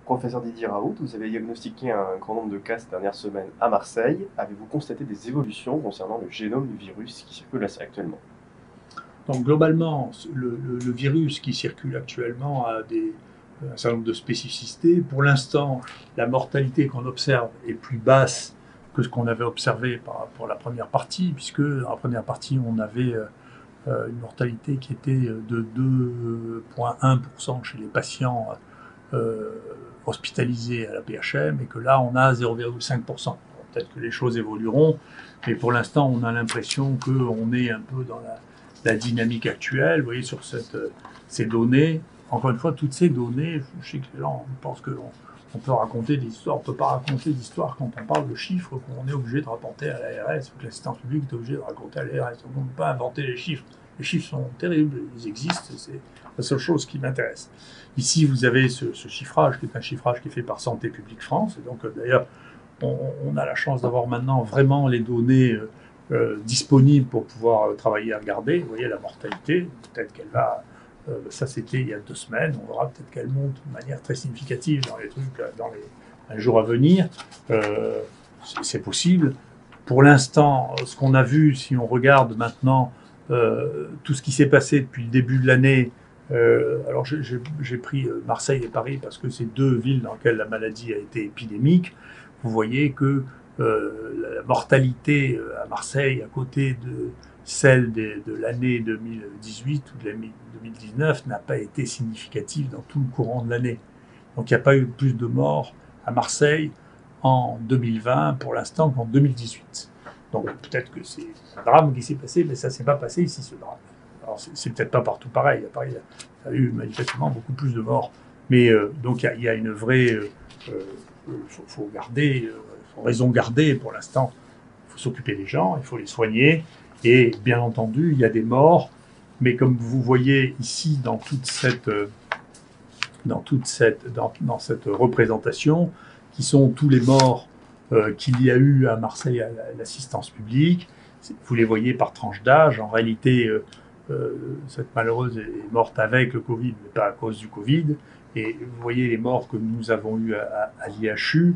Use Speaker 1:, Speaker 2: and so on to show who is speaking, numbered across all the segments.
Speaker 1: Professeur Didier Raoult, vous avez diagnostiqué un grand nombre de cas ces dernières semaines à Marseille. Avez-vous constaté des évolutions concernant le génome du virus qui circule actuellement?
Speaker 2: Donc globalement, le virus qui circule actuellement a un certain nombre de spécificités. Pour l'instant, la mortalité qu'on observe est plus basse que ce qu'on avait observé pour la première partie, puisque dans la première partie, on avait une mortalité qui était de 2,1% chez les patients euh, hospitalisés à la PHM, et que là, on a 0,5%. Peut-être que les choses évolueront, mais pour l'instant, on a l'impression qu'on est un peu dans la dynamique actuelle. Vous voyez, sur ces données, encore une fois, toutes ces données, je sais que les gens pensent qu'on peut raconter des histoires. On ne peut pas raconter d'histoires quand on parle de chiffres qu'on est obligé de rapporter à l'ARS, ou que l'assistance publique est obligée de raconter à l'ARS. On ne peut pas inventer les chiffres. Les chiffres sont terribles, ils existent, c'est la seule chose qui m'intéresse. Ici, vous avez ce chiffrage, qui est un chiffrage qui est fait par Santé publique France, et donc d'ailleurs, on a la chance d'avoir maintenant vraiment les données disponibles pour pouvoir travailler à regarder. Vous voyez la mortalité, peut-être qu'elle va, ça c'était il y a 2 semaines, on verra peut-être qu'elle monte de manière très significative dans les trucs, dans les jours à venir. C'est possible. Pour l'instant, ce qu'on a vu, si on regarde maintenant tout ce qui s'est passé depuis le début de l'année, alors j'ai pris Marseille et Paris parce que c'est 2 villes dans lesquelles la maladie a été épidémique. Vous voyez que la mortalité à Marseille, à côté de celle de l'année 2018 ou de l'année 2019, n'a pas été significative dans tout le courant de l'année. Donc il n'y a pas eu plus de morts à Marseille en 2020 pour l'instant qu'en 2018. Donc peut-être que c'est un drame qui s'est passé, mais ça ne s'est pas passé ici, ce drame. Alors c'est peut-être pas partout pareil. À Paris, il y a eu manifestement beaucoup plus de morts. Mais donc il y a une vraie... faut garder, faut raison garder pour l'instant. Il faut s'occuper des gens, il faut les soigner. Et bien entendu, il y a des morts. Mais comme vous voyez ici dans cette représentation, qui sont tous les morts qu'il y a eu à Marseille à l'assistance publique, vous les voyez par tranche d'âge. En réalité, cette malheureuse est morte avec le Covid, mais pas à cause du Covid. Et vous voyez les morts que nous avons eues à l'IHU,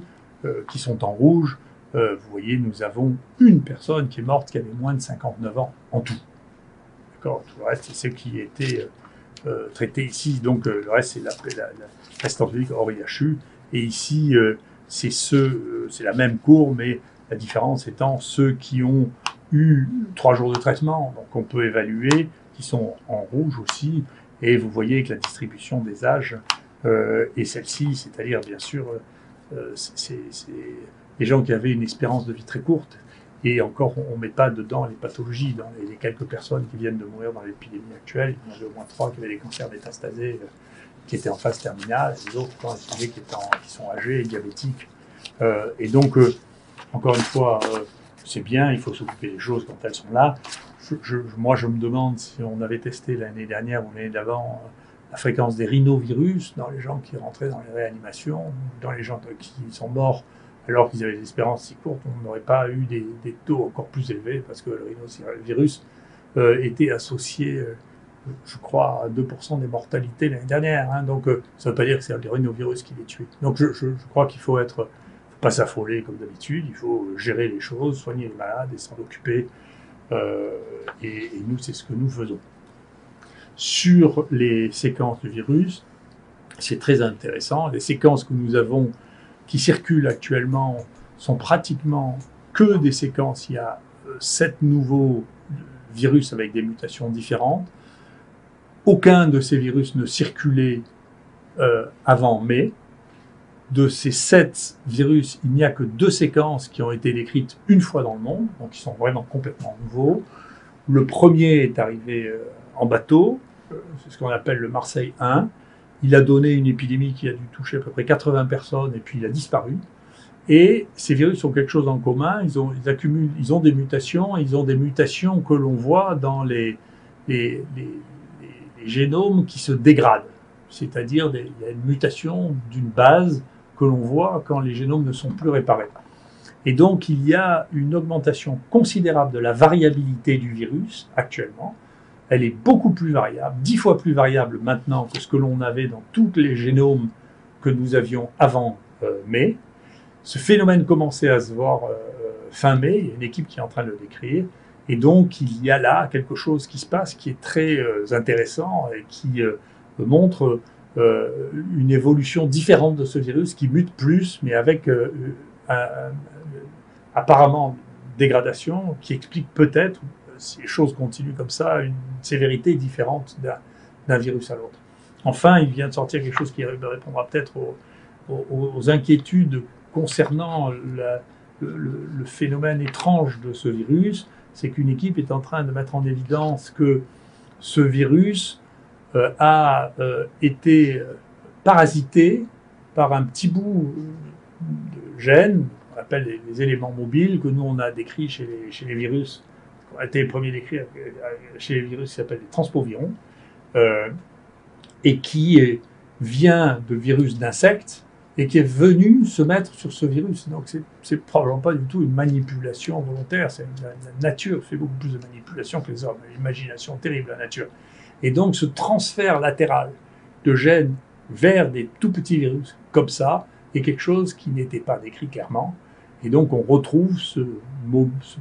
Speaker 2: qui sont en rouge. Vous voyez, nous avons une personne qui est morte qui avait moins de 59 ans en tout. D'accord. Tout le reste, c'est ce qui était traité ici. Donc le reste, c'est l'assistance publique hors IHU. Et ici, c'est la même courbe, mais la différence étant ceux qui ont eu 3 jours de traitement, donc on peut évaluer, qui sont en rouge aussi. Et vous voyez que la distribution des âges est celle-ci, c'est-à-dire bien sûr, c'est les gens qui avaient une espérance de vie très courte. Et encore, on ne met pas dedans les pathologies. Dans les quelques personnes qui viennent de mourir dans l'épidémie actuelle, il y en avait au moins 3 qui avaient des cancers métastasés, qui étaient en phase terminale, les autres qui sont âgés et diabétiques. Et donc, encore une fois, c'est bien, il faut s'occuper des choses quand elles sont là. Moi, je me demande si on avait testé l'année dernière ou l'année d'avant la fréquence des rhinovirus dans les gens qui rentraient dans les réanimations, dans les gens qui sont morts alors qu'ils avaient des espérances si courtes, on n'aurait pas eu des taux encore plus élevés parce que le rhinovirus était associé, je crois, à 2% des mortalités l'année dernière. Hein. Donc, ça ne veut pas dire que c'est le rhinovirus qui les tue. Donc, je crois qu'il faut pas s'affoler comme d'habitude, il faut gérer les choses, soigner les malades et s'en occuper. Et nous, c'est ce que nous faisons. Sur les séquences du virus, c'est très intéressant. Les séquences que nous avons qui circulent actuellement sont pratiquement que des séquences. Il y a 7 nouveaux virus avec des mutations différentes. Aucun de ces virus ne circulait avant mai. De ces 7 virus, il n'y a que 2 séquences qui ont été décrites une fois dans le monde, donc ils sont vraiment complètement nouveaux. Le premier est arrivé en bateau, c'est ce qu'on appelle le Marseille 1. Il a donné une épidémie qui a dû toucher à peu près 80 personnes et puis il a disparu. Et ces virus ont quelque chose en commun, ils ont des mutations que l'on voit dans les génomes qui se dégradent. C'est-à-dire, il y a une mutation d'une base que l'on voit quand les génomes ne sont plus réparés. Et donc, il y a une augmentation considérable de la variabilité du virus actuellement. Elle est beaucoup plus variable, 10 fois plus variable maintenant que ce que l'on avait dans tous les génomes que nous avions avant mai. Ce phénomène commençait à se voir fin mai, il y a une équipe qui est en train de le décrire, et donc il y a là quelque chose qui se passe qui est très intéressant et qui montre une évolution différente de ce virus qui mute plus, mais avec apparemment une dégradation qui explique peut-être, si les choses continuent comme ça, une sévérité différente d'un virus à l'autre. Enfin, il vient de sortir quelque chose qui répondra peut-être aux inquiétudes concernant le phénomène étrange de ce virus, c'est qu'une équipe est en train de mettre en évidence que ce virus a été parasité par un petit bout de gène, qu'on appelle les éléments mobiles, que nous on a décrits chez les virus, qui ont été les premiers décrits chez les virus qui s'appellent les transpovirons, et qui vient de virus d'insectes, et qui est venu se mettre sur ce virus. Donc c'est probablement pas du tout une manipulation volontaire, c'est la nature fait beaucoup plus de manipulation que les hommes, l'imagination terrible, la nature. Et donc ce transfert latéral de gènes vers des tout petits virus, comme ça, est quelque chose qui n'était pas décrit clairement. Et donc on retrouve ce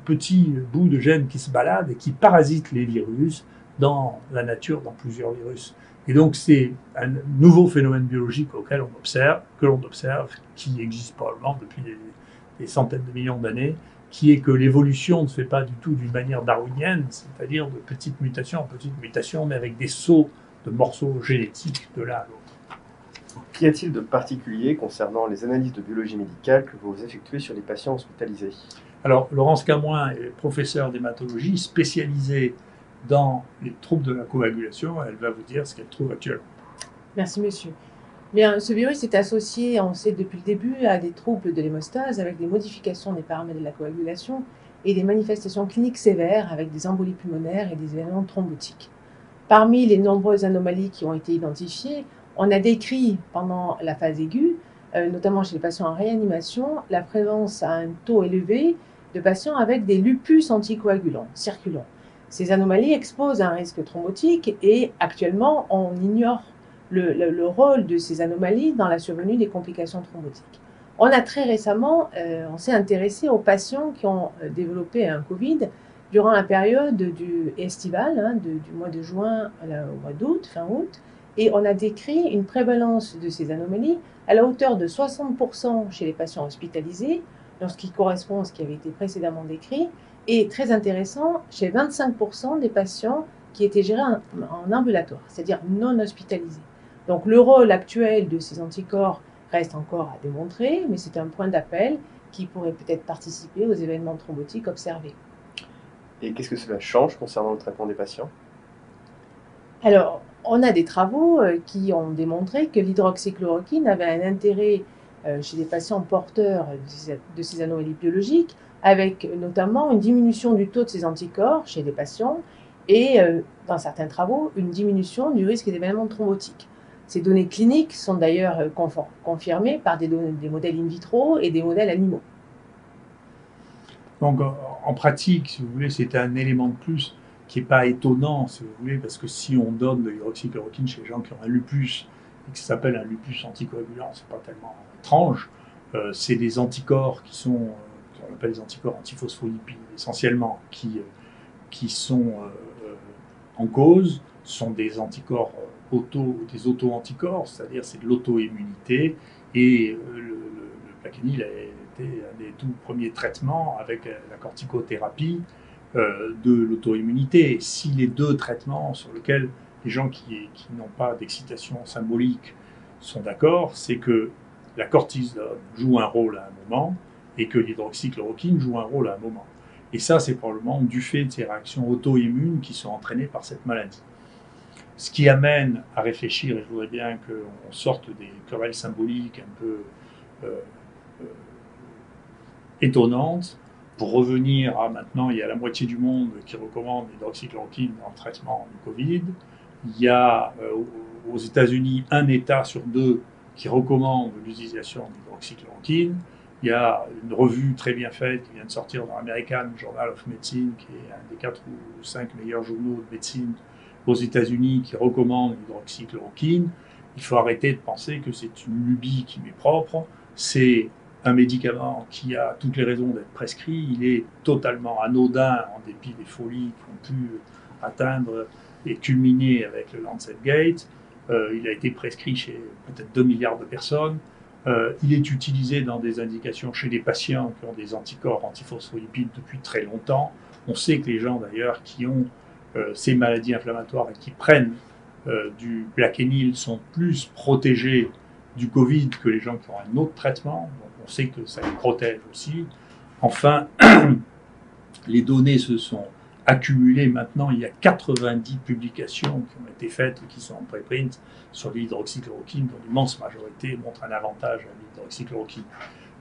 Speaker 2: petit bout de gène qui se balade et qui parasite les virus dans la nature, dans plusieurs virus. Et donc c'est un nouveau phénomène biologique que l'on observe, qui existe probablement depuis des centaines de millions d'années, qui est que l'évolution ne se fait pas du tout d'une manière darwinienne, c'est-à-dire de petite mutation en petite mutation, mais avec des sauts de morceaux génétiques de l'un à l'autre.
Speaker 1: Qu'y a-t-il de particulier concernant les analyses de biologie médicale que vous effectuez sur les patients hospitalisés?
Speaker 2: Alors, Laurence Camoin est professeure d'hématologie spécialisée dans les troubles de la coagulation. Elle va vous dire ce qu'elle trouve actuellement.
Speaker 3: Merci, monsieur. Bien, ce virus est associé, on sait depuis le début, à des troubles de l'hémostase avec des modifications des paramètres de la coagulation et des manifestations cliniques sévères avec des embolies pulmonaires et des événements thrombotiques. Parmi les nombreuses anomalies qui ont été identifiées, on a décrit pendant la phase aiguë, notamment chez les patients en réanimation, la présence à un taux élevé de patients avec des lupus anticoagulants circulants. Ces anomalies exposent à un risque thrombotique et actuellement, on ignore le rôle de ces anomalies dans la survenue des complications thrombotiques. On a très récemment, on s'est intéressé aux patients qui ont développé un Covid durant la période estivale, du mois de juin au mois d'août, fin août, et on a décrit une prévalence de ces anomalies à la hauteur de 60% chez les patients hospitalisés, dans ce qui correspond à ce qui avait été précédemment décrit, et très intéressant, chez 25% des patients qui étaient gérés en ambulatoire, c'est-à-dire non hospitalisés. Donc le rôle actuel de ces anticorps reste encore à démontrer, mais c'est un point d'appel qui pourrait peut-être participer aux événements thrombotiques observés.
Speaker 1: Et qu'est-ce que cela change concernant le traitement des patients?
Speaker 3: Alors, on a des travaux qui ont démontré que l'hydroxychloroquine avait un intérêt chez les patients porteurs de ces anomalies biologiques, avec notamment une diminution du taux de ces anticorps chez les patients et, dans certains travaux, une diminution du risque d'événements thrombotiques. Ces données cliniques sont d'ailleurs confirmées par des modèles in vitro et des modèles animaux.
Speaker 2: Donc, en pratique, si vous voulez, c'est un élément de plus qui n'est pas étonnant, si vous voulez, parce que si on donne de l'hydroxychloroquine chez les gens qui ont un lupus, et que ça s'appelle un lupus anticoagulant, c'est pas tellement étrange. C'est des anticorps qui sont, on appelle les anticorps antiphospholipides, essentiellement, qui sont en cause. Ce sont des anticorps des auto-anticorps, c'est-à-dire c'est de l'auto-immunité, et le Plaquenil a été un des tout premiers traitements avec la corticothérapie de l'auto-immunité. Et si les deux traitements sur lesquels les gens qui n'ont pas d'excitation symbolique sont d'accord, c'est que la cortisone joue un rôle à un moment et que l'hydroxychloroquine joue un rôle à un moment. Et ça, c'est probablement du fait de ces réactions auto-immunes qui sont entraînées par cette maladie. Ce qui amène à réfléchir, et je voudrais bien qu'on sorte des querelles symboliques un peu étonnantes, pour revenir à maintenant, il y a la moitié du monde qui recommande l'hydroxychloroquine dans le traitement du Covid. Il y a aux États-Unis un État sur deux qui recommande l'utilisation d'hydroxychloroquine. Il y a une revue très bien faite qui vient de sortir dans l'American Journal of Medicine, qui est un des 4 ou 5 meilleurs journaux de médecine aux États-Unis, qui recommande l'hydroxychloroquine. Il faut arrêter de penser que c'est une lubie qui m'est propre. C'est un médicament qui a toutes les raisons d'être prescrit. Il est totalement anodin en dépit des folies qui ont pu atteindre et culminer avec le Lancet Gate. Il a été prescrit chez peut-être 2 milliards de personnes. Il est utilisé dans des indications chez des patients qui ont des anticorps antiphospholipides depuis très longtemps. On sait que les gens d'ailleurs qui ont ces maladies inflammatoires et qui prennent du Plaquenil sont plus protégés du Covid que les gens qui ont un autre traitement. Donc on sait que ça les protège aussi. Enfin, les données se sont accumulées maintenant. Il y a 90 publications qui ont été faites, qui sont en préprint sur l'hydroxychloroquine, dont l'immense majorité montrent un avantage à l'hydroxychloroquine.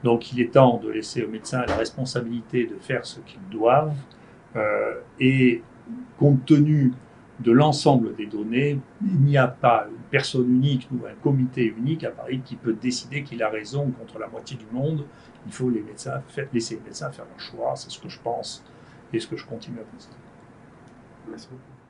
Speaker 2: Donc il est temps de laisser aux médecins la responsabilité de faire ce qu'ils doivent. Et compte tenu de l'ensemble des données, il n'y a pas une personne unique ou un comité unique à Paris qui peut décider qu'il a raison contre la moitié du monde. Il faut laisser les médecins faire leur choix, c'est ce que je pense et ce que je continue à penser.
Speaker 1: Merci beaucoup.